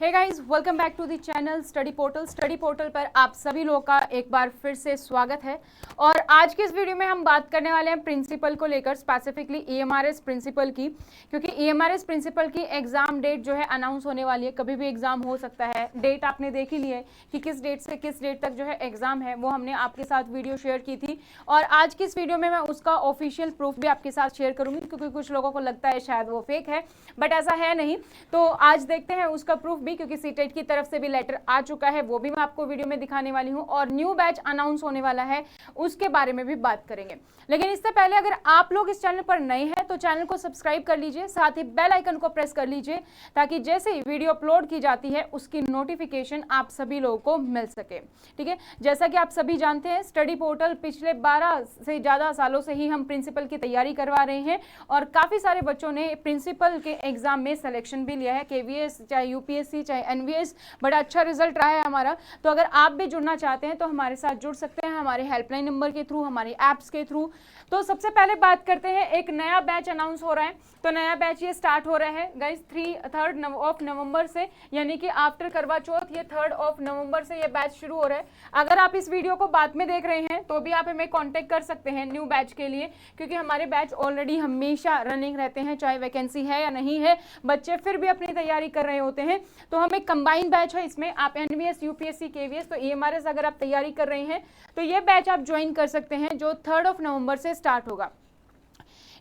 Hey guys, welcome back to the channel study portal. Study portal पर आप सभी लोगों का एक बार फिर से स्वागत है। और आज के इस वीडियो में हम बात करने वाले हैं प्रिंसिपल को लेकर, स्पेसिफिकली ईएमआरएस प्रिंसिपल की, क्योंकि ईएमआरएस प्रिंसिपल की एग्जाम डेट जो है अनाउंस होने वाली है। कभी भी एग्जाम हो सकता है। डेट आपने देख ही ली है कि किस डेट से किस डेट तक जो है एग्जाम है, वो हमने आपके साथ वीडियो शेयर की थी। और आज की इस वीडियो में मैं उसका ऑफिशियल प्रूफ भी आपके साथ शेयर करूंगी, क्योंकि कुछ लोगों को लगता है शायद वो फेक है, बट ऐसा है नहीं। तो आज देखते हैं उसका प्रूफ भी, क्योंकि सीटेट की तरफ से भी लेटर आ चुका है, वो भी मैं आपको वीडियो में दिखाने वाली हूं। और न्यू बैच अनाउंस होने वाला है, उसके बारे में भी बात करेंगे। लेकिन इससे पहले अगर आप लोग इस चैनल पर नए हैं तो चैनल को सब्सक्राइब कर लीजिए, साथ ही बेल आइकन को प्रेस कर लीजिए, ताकि जैसे ही वीडियो अपलोड की जाती है उसकी नोटिफिकेशन आप सभी लोगों को मिल सके। ठीक है, जैसा कि आप सभी जानते हैं, स्टडी पोर्टल पिछले 12 से ज्यादा सालों से ही हम प्रिंसिपल की तैयारी करवा रहे हैं, और काफी सारे बच्चों ने प्रिंसिपल के एग्जाम में सिलेक्शन भी लिया है। केवीएस चाहे यूपीएससी चाहे एनवीएस, बड़ा अच्छा रिजल्ट रहा है हमारा। तो अगर आप भी जुड़ना चाहते हैं तो हमारे साथ जुड़ सकते हैं, हमारे हेल्पलाइन नंबर के थ्रू, हमारी ऐप्स के थ्रू। तो सबसे पहले बात करते हैं, एक नया बैच अनाउंस हो रहा है। तो नया बैच ये स्टार्ट हो रहा है गाइस 3 ऑफ नवंबर से, यानी कि आफ्टर करवा चौथ, ये 3 ऑफ नवंबर से ये बैच शुरू हो रहा है। अगर आप इस वीडियो को बाद में देख रहे हैं तो भी आप हमें कांटेक्ट कर सकते हैं न्यू बैच के लिए, क्योंकि हमारे बैच ऑलरेडी हमेशा रनिंग रहते हैं, चाहे वैकेंसी है या नहीं है, बच्चे फिर भी अपनी तैयारी कर रहे होते हैं। तो हम एक कंबाइंड बैच है, इसमें आप एनवीएस, यूपीएससी, केवीएस, तो ईएमआरएस अगर आप तैयारी कर रहे हैं तो ये बैच आप ज्वाइन कर सकते हैं, जो 3 ऑफ नवंबर से स्टार्ट होगा।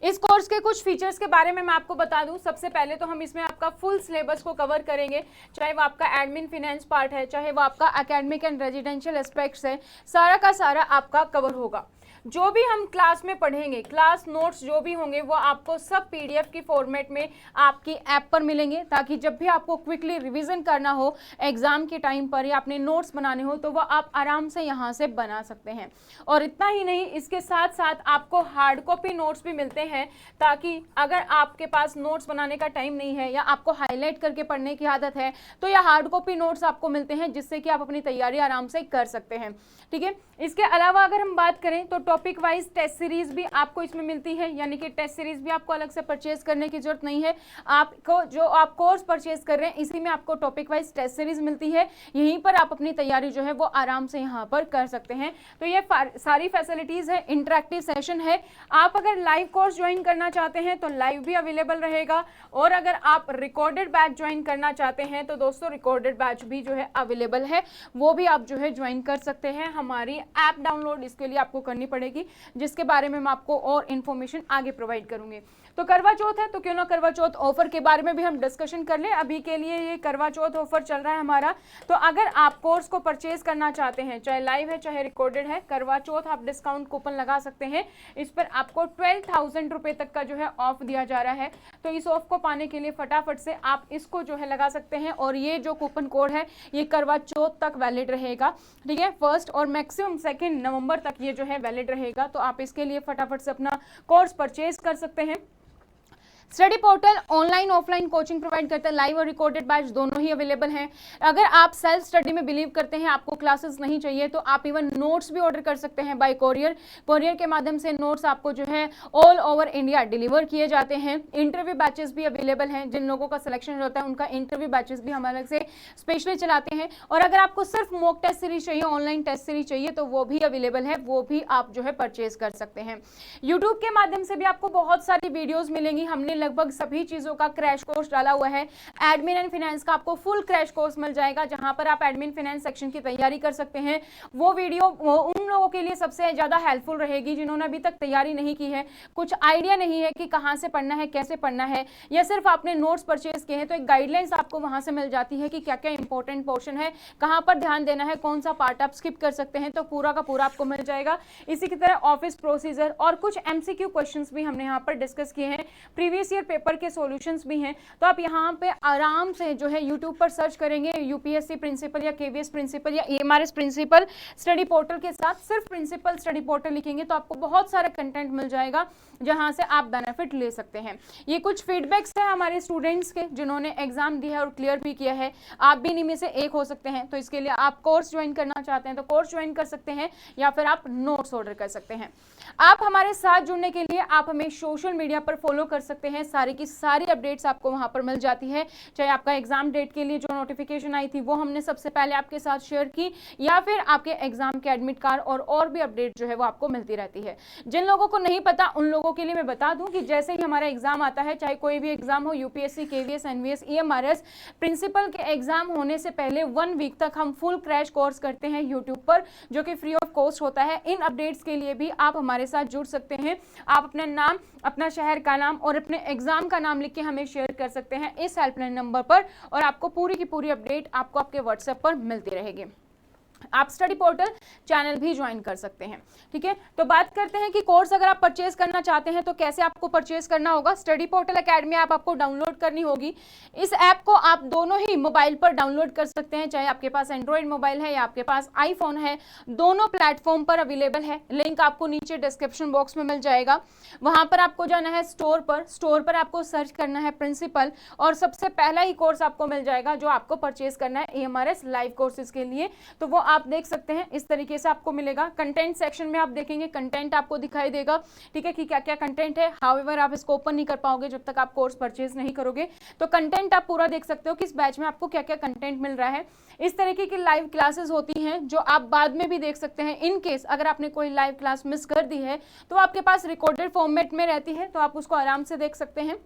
इस कोर्स के कुछ फीचर्स के बारे में मैं आपको बता दूं। सबसे पहले तो हम इसमें आपका फुल सिलेबस को कवर करेंगे, चाहे वो आपका एडमिन फाइनेंस पार्ट है, चाहे वो आपका एकेडमिक एंड रेजिडेंशियल एस्पेक्ट्स है, सारा का सारा आपका कवर होगा। जो भी हम क्लास में पढ़ेंगे, क्लास नोट्स जो भी होंगे, वो आपको सब पीडीएफ की फॉर्मेट में आपकी ऐप पर मिलेंगे, ताकि जब भी आपको क्विकली रिवीजन करना हो एग्जाम के टाइम पर या अपने नोट्स बनाने हो तो वो आप आराम से यहाँ से बना सकते हैं। और इतना ही नहीं, इसके साथ साथ आपको हार्ड कॉपी नोट्स भी मिलते हैं, ताकि अगर आपके पास नोट्स बनाने का टाइम नहीं है या आपको हाईलाइट करके पढ़ने की आदत है तो यह हार्ड कॉपी नोट्स आपको मिलते हैं, जिससे कि आप अपनी तैयारी आराम से कर सकते हैं। ठीक है, इसके अलावा अगर हम बात करें तो टॉपिक वाइज टेस्ट सीरीज भी आपको इसमें मिलती है, यानी कि टेस्ट सीरीज भी आपको अलग से परचेज करने की जरूरत नहीं है। आपको जो आप कोर्स परचेज कर रहे हैं इसी में आपको टॉपिक वाइज टेस्ट सीरीज मिलती है, यहीं पर आप अपनी तैयारी जो है वो आराम से यहाँ पर कर सकते हैं। तो ये सारी फैसिलिटीज है, इंटरेक्टिव सेशन है। आप अगर लाइव कोर्स ज्वाइन करना चाहते हैं तो लाइव भी अवेलेबल रहेगा, और अगर आप रिकॉर्डेड बैच ज्वाइन करना चाहते हैं तो दोस्तों रिकॉर्डेड बैच भी जो है अवेलेबल है, वो भी आप जो है ज्वाइन कर सकते हैं। हमारी ऐप डाउनलोड इसके लिए आपको करनी पड़ेगी, जिसके बारे में मैं आपको और इन्फॉर्मेशन आगे प्रोवाइड करूंगी। तो करवा चौथ है तो क्यों ना करवा चौथ ऑफर के बारे में भी हम डिस्कशन कर लें। अभी के लिए ये करवा चौथ ऑफर चल रहा है हमारा। तो अगर आप कोर्स को परचेज करना चाहते हैं, चाहे लाइव है चाहे रिकॉर्डेड है, करवा चौथ आप डिस्काउंट कूपन लगा सकते हैं। इस पर आपको 12,000 रुपए तक का जो है ऑफ दिया जा रहा है। तो इस ऑफ को पाने के लिए फटाफट से आप इसको जो है लगा सकते हैं, और ये जो कूपन कोड है ये करवा चौथ तक वैलिड रहेगा। ठीक है, 1 और मैक्सिमम 2 नवंबर तक ये जो है वैलिड रहेगा। तो आप इसके लिए फटाफट से अपना कोर्स परचेज कर सकते हैं। Study portal online offline coaching provide करता है, लाइव और रिकॉर्डेड बैच दोनों ही अवेलेबल हैं। अगर आप सेल्फ स्टडी में बिलीव करते हैं, आपको क्लासेस नहीं चाहिए, तो आप इवन नोट्स भी ऑर्डर कर सकते हैं बाय कोरियर। कोरियर के माध्यम से नोट्स आपको जो है ऑल ओवर इंडिया डिलीवर किए जाते हैं। इंटरव्यू बैचेस भी अवेलेबल हैं, जिन लोगों का सिलेक्शन होता है उनका इंटरव्यू बैचेस भी हम अलग से स्पेशली चलाते हैं। और अगर आपको सिर्फ मॉक टेस्ट सीरीज चाहिए, ऑनलाइन टेस्ट सीरीज चाहिए, तो वो भी अवेलेबल है, वो भी आप जो है परचेज कर सकते हैं। यूट्यूब के माध्यम से भी आपको बहुत सारी वीडियोज मिलेंगी। हमने लगभग सभी चीजों का क्रैश कोर्स डाला हुआ है। एडमिन एंड फाइनेंस का आपको फुल क्रैश कोर्स मिल जाएगा, जहां पर आप एडमिन फाइनेंस सेक्शन की तैयारी कर सकते हैं। वो वीडियो उन लोगों के लिए सबसे ज्यादा हेल्पफुल रहेगी जिन्होंने अभी तक तैयारी नहीं की है, कुछ आइडिया नहीं है कि कहां से पढ़ना है, कैसे पढ़ना है, या सिर्फ आपने नोट्स परचेज किए हैं। तो एक गाइडलाइंस आपको वहां से मिल जाती है कि क्या क्या इंपॉर्टेंट पोर्शन है, कहां पर ध्यान देना है, कौन सा पार्ट आप स्किप कर सकते हैं, तो पूरा का पूरा आपको मिल जाएगा। इसी की तरह ऑफिस प्रोसीजर और कुछ एमसीक्यू क्वेश्चंस भी हमने यहाँ पर डिस्कस किए हैं, प्रीवियस ईयर पेपर के सॉल्यूशंस भी हैं। तो आप यहाँ पे आराम से जो है यूट्यूब पर सर्च करेंगे यूपीएससी प्रिंसिपल या केवीएस प्रिंसिपल या ईएमआरएस प्रिंसिपल स्टडी पोर्टल के साथ सिर्फ प्रिंसिपल स्टडी पोर्टल लिखेंगे तो आपको बहुत सारा कंटेंट मिल जाएगा, जहां से आप बेनिफिट ले सकते हैं। ये कुछ फीडबैक्स है हमारे स्टूडेंट्स के जिन्होंने एग्जाम दिया है और क्लियर भी किया है। आप भी इनमें से एक हो सकते हैं। तो इसके लिए आप कोर्स ज्वाइन करना चाहते हैं तो कोर्स ज्वाइन कर सकते हैं, या फिर आप नोट्स ऑर्डर कर सकते हैं। आप हमारे साथ जुड़ने के लिए आप हमें सोशल मीडिया पर फॉलो कर सकते हैं। हैं, सारी की सारी अपडेट्स आपको वहां पर मिल जाती है। चाहे आपका एग्जाम डेट के लिए जो नोटिफिकेशन आई थी वो हमने सबसे पहले आपके साथ शेयर की, या फिर आपके एग्जाम के एडमिट कार्ड और भी अपडेट जो है वो आपको मिलती रहती है। जिन लोगों को नहीं पता उन लोगों के लिए मैं बता दूं कि जैसे ही हमारा एग्जाम आता है, चाहे कोई भी एग्जाम हो, UPSC, KVS, NVS, EMRS, principal के एग्जाम होने से पहले 1 वीक तक हम फुल क्रैश कोर्स करते हैं यूट्यूब पर, जो कि फ्री ऑफ कॉस्ट होता है। इन अपडेट्स के लिए भी आप हमारे साथ जुड़ सकते हैं। आप अपना नाम, अपना शहर का नाम और अपने एग्जाम का नाम लिख के हमें शेयर कर सकते हैं इस हेल्पलाइन नंबर पर, और आपको पूरी की पूरी अपडेट आपको आपके व्हाट्सएप पर मिलती रहेगी। आप स्टडी पोर्टल चैनल भी ज्वाइन कर सकते हैं। ठीक है, तो बात करते हैं कि कोर्स अगर आप परचेज करना चाहते हैं तो कैसे आपको परचेज करना होगा। स्टडी पोर्टल एकेडमी ऐप आपको डाउनलोड करनी होगी। इस ऐप को आप दोनों ही मोबाइल पर डाउनलोड कर सकते हैं, चाहे आपके पास एंड्रॉइड मोबाइल है या आपके पास आईफोन है, दोनों प्लेटफॉर्म पर अवेलेबल है। लिंक आपको नीचे डिस्क्रिप्शन बॉक्स में मिल जाएगा। वहां पर आपको जाना है स्टोर पर आपको सर्च करना है प्रिंसिपल, और सबसे पहला ही कोर्स आपको मिल जाएगा जो आपको परचेज करना है ईएमआरएस लाइव कोर्सेज के लिए। तो वो आप देख सकते हैं, इस तरीके से आपको मिलेगा। कंटेंट सेक्शन में आप देखेंगे, कंटेंट आपको दिखाई देगा, ठीक है, कि क्या क्या कंटेंट है। हाउएवर आप इसको ओपन नहीं कर पाओगे जब तक आप कोर्स परचेज नहीं करोगे। तो कंटेंट आप पूरा देख सकते हो कि इस बैच में आपको क्या क्या कंटेंट मिल रहा है। इस तरीके की लाइव क्लासेस होती हैं जो आप बाद में भी देख सकते हैं। इन केस अगर आपने कोई लाइव क्लास मिस कर दी है तो आपके पास रिकॉर्डेड फॉर्मेट में रहती है, तो आप उसको आराम से देख सकते हैं।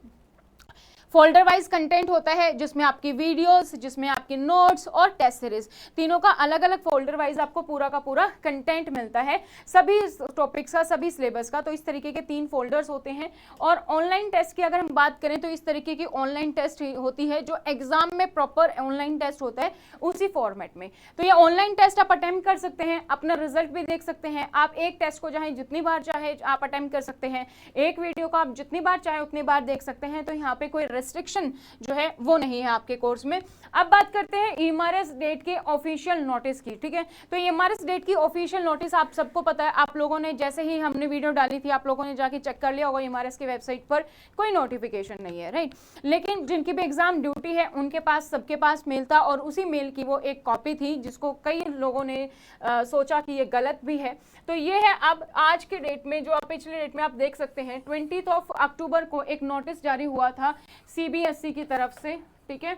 फोल्डर वाइज कंटेंट होता है जिसमें आपकी वीडियोस, जिसमें आपके नोट्स और टेस्ट सीरीज, तीनों का अलग अलग फोल्डर वाइज आपको पूरा का पूरा कंटेंट मिलता है, सभी टॉपिक्स का, सभी सिलेबस का। तो इस तरीके के 3 फोल्डर्स होते हैं। और ऑनलाइन टेस्ट की अगर हम बात करें तो इस तरीके की ऑनलाइन टेस्ट होती है जो एग्जाम में प्रॉपर ऑनलाइन टेस्ट होता है उसी फॉर्मेट में। तो ये ऑनलाइन टेस्ट आप अटेम्प्ट कर सकते हैं, अपना रिजल्ट भी देख सकते हैं। आप एक टेस्ट को चाहे जितनी बार चाहे आप अटेम्प्ट कर सकते हैं, एक वीडियो को आप जितनी बार चाहे उतनी बार देख सकते हैं। तो यहाँ पे कोई रेस्ट्रिक्शन जो है वो नहीं है आपके कोर्स में। अब बात करते हैं ईएमआरएस डेट के ऑफिशियल नोटिस की। ठीक है, तो ईएमआरएस डेट की ऑफिशियल नोटिस आप सबको पता है, आप लोगों ने जैसे ही हमने वीडियो डाली थी आप लोगों ने जाके चेक कर लिया होगा, ईएमआरएस की वेबसाइट पर कोई नोटिफिकेशन नहीं है, राइट। लेकिन जिनकी भी एग्जाम ड्यूटी है उनके पास, सबके पास मेल था, और उसी मेल की वो एक कॉपी थी जिसको कई लोगों ने सोचा कि ये गलत भी है। तो ये है अब आज के डेट में, जो पिछले डेट में आप देख सकते हैं 20 अक्टूबर को एक नोटिस जारी हुआ था सीबीएसई की तरफ से। ठीक है,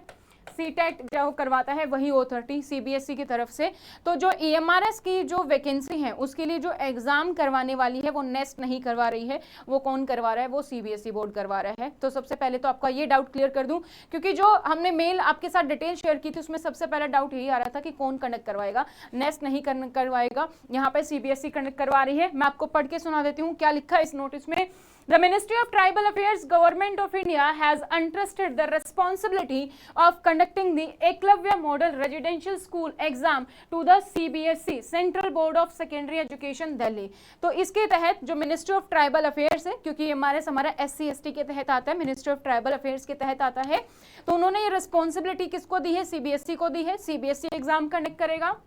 सीटेट जो करवाता है वही अथॉरिटी सीबीएसई की तरफ से। तो जो ईएमआरएस की जो वैकेंसी है उसके लिए जो एग्जाम करवाने वाली है वो नेस्ट नहीं करवा रही है, वो कौन करवा रहा है, वो सीबीएसई बोर्ड करवा रहा है। तो सबसे पहले तो आपका ये डाउट क्लियर कर दूं, क्योंकि जो हमने मेल आपके साथ डिटेल शेयर की थी उसमें सबसे पहला डाउट यही आ रहा था कि कौन कंडक्ट करवाएगा। नेस्ट नहीं करवाएगा, यहाँ पे सीबीएसई कंडक्ट करवा रही है। मैं आपको पढ़ के सुना देती हूँ क्या लिखा है इस नोटिस में। The Ministry of Tribal Affairs, Government of India has entrusted the responsibility of conducting the Eklavya Model Residential School exam to the CBSE, Central Board of Secondary Education, Delhi। तो इसके तहत जो मिनिस्ट्री ऑफ ट्राइबल अफेयर्स है, क्योंकि हमारा SC/ST के तहत आता है, मिनिस्ट्री ऑफ ट्राइबल अफेयर्स के तहत आता है, तो उन्होंने ये रिस्पॉन्सिबिलिटी किसको दी है, सीबीएसई को दी है। सीबीएसई एग्जाम कंडक्ट करेगा।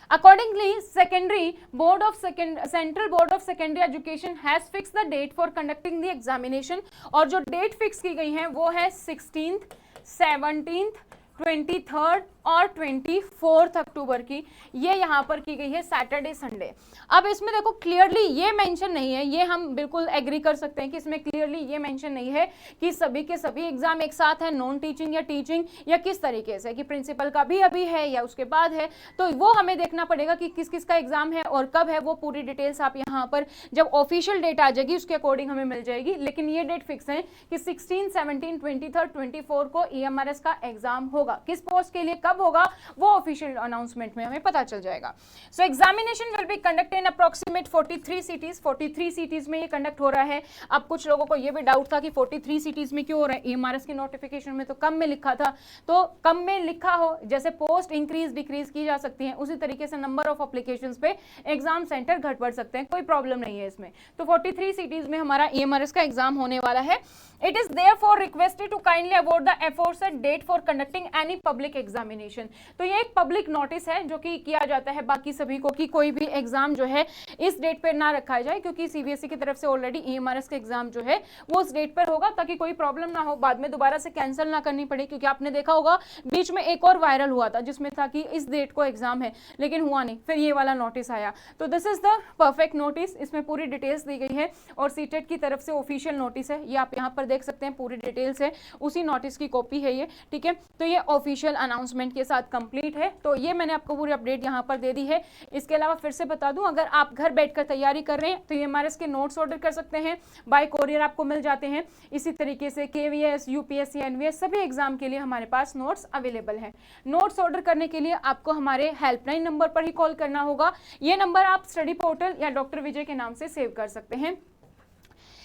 Accordingly, Central Board of Secondary Education has fixed the date for conducting the examination, और जो डेट फिक्स की गई है वो है 16th, 17th, 23rd और 24 अक्टूबर की। ये यहाँ पर की गई है सैटरडे संडे। अब इसमें देखो क्लियरली ये मेंशन नहीं है, ये हम बिल्कुल एग्री कर सकते हैं कि इसमें क्लियरली ये मेंशन नहीं है कि सभी के सभी एग्जाम एक साथ है, नॉन टीचिंग या टीचिंग, या किस तरीके से, कि प्रिंसिपल का भी अभी है या उसके बाद है। तो वो हमें देखना पड़ेगा कि किस किस का एग्जाम है और कब है। वो पूरी डिटेल्स आप यहाँ पर जब ऑफिशियल डेट आ जाएगी उसके अकॉर्डिंग हमें मिल जाएगी। लेकिन ये डेट फिक्स है कि 16, 17, 23, 24 को ईएमआरएस का एग्जाम होगा। किस पोस्ट के लिए कब होगा वो ऑफिशियल अनाउंसमेंट में हमें पता चल जाएगा। सो examination will be conduct in approximate 43 cities. 43 cities में ये कंडक्ट हो रहा है। अब कुछ लोगों को ये भी डाउट था कि 43 सिटीज में क्यों हो रहा है, ईएमआरएस की नोटिफिकेशन में तो कम में लिखा था। तो कम में लिखा हो, जैसे पोस्ट इंक्रीज डिक्रीज की जा सकती है, उसी तरीके से नंबर ऑफ एप्लीकेशंस पे एग्जाम सेंटर घट बढ़ सकते हैं, कोई प्रॉब्लम नहीं है इसमें। तो 43 सिटीज में हमारा ईएमआरएस का एग्जाम होने वाला है। It is therefore requested to kindly avoid the aforesaid date for conducting any public examination. Examination. तो ये एक पब्लिक नोटिस है जो कि किया जाता है बाकी सभी को कि कोई भी एग्जाम जो है इस डेट पर ना रखा जाए, क्योंकि सीबीएसई की तरफ से ऑलरेडी ईएमआरएस का एग्जाम जो है वो उस डेट पर होगा, ताकि कोई प्रॉब्लम ना हो, बाद में दोबारा से कैंसिल ना करनी पड़े। क्योंकि आपने देखा होगा बीच में एक और वायरल हुआ था जिसमें था कि इस डेट को एग्जाम है, लेकिन हुआ नहीं, फिर ये वाला नोटिस आया। तो this is the perfect notice, इसमें पूरी डिटेल्स दी गई है और सीटेट की तरफ से ऑफिशियल नोटिस है, ये आप यहाँ पर देख सकते हैं, पूरी डिटेल्स है, उसी नोटिस की कॉपी है ये, ठीक है। तो ये ऑफिशियल अनाउंसमेंट के साथ कंप्लीट है। तो ये मैंने आपको पूरी अपडेट यहाँ पर दे दी है। इसके अलावा फिर से बता दूं, अगर आप घर बैठकर तैयारी कर रहे हैं तो ईएमआरएस के नोट्स ऑर्डर कर सकते हैं, बाय कोरियर आपको मिल जाते हैं। इसी तरीके से केवीएस, यूपीएससी, एनवीएस सभी एग्जाम के लिए हमारे पास नोट्स अवेलेबल हैं। नोट्स ऑर्डर करने के लिए आपको हमारे हेल्पलाइन नंबर पर ही कॉल करना होगा। ये नंबर आप स्टडी पोर्टल या डॉक्टर विजय के नाम से सेव कर सकते हैं।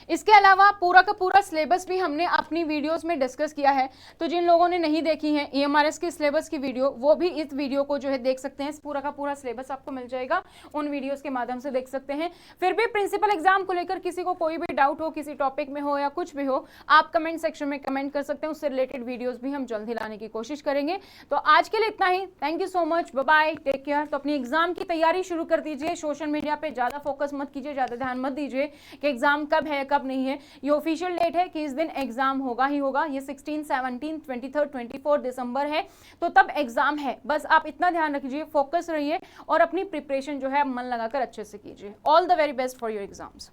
इसके अलावा पूरा का पूरा सिलेबस भी हमने अपनी वीडियोस में डिस्कस किया है, तो जिन लोगों ने नहीं देखी है ईएमआरएस के सिलेबस की वीडियो, वो भी इस वीडियो को जो है देख सकते हैं। पूरा का पूरा सिलेबस आपको मिल जाएगा, उन वीडियोस के माध्यम से देख सकते हैं। फिर भी प्रिंसिपल एग्जाम को लेकर किसी को कोई भी डाउट हो, किसी टॉपिक में हो या कुछ भी हो, आप कमेंट सेक्शन में कमेंट कर सकते हैं, उससे रिलेटेड वीडियोज भी हम जल्दी लाने की कोशिश करेंगे। तो आज के लिए इतना ही, thank you so much, bye bye, take care. तो अपनी एग्जाम की तैयारी शुरू कर दीजिए, सोशल मीडिया पे ज्यादा फोकस मत कीजिए, ज्यादा ध्यान मत दीजिए कि एग्जाम कब है कब नहीं है। ये ऑफिशियल डेट है कि इस दिन एग्जाम होगा ही होगा, ये 16, 17, 23, 24 दिसंबर है, तो तब एग्जाम है। बस आप इतना ध्यान रखिए, फोकस रहिए और अपनी प्रिपरेशन जो है मन लगाकर अच्छे से कीजिए। All the very best for your exams.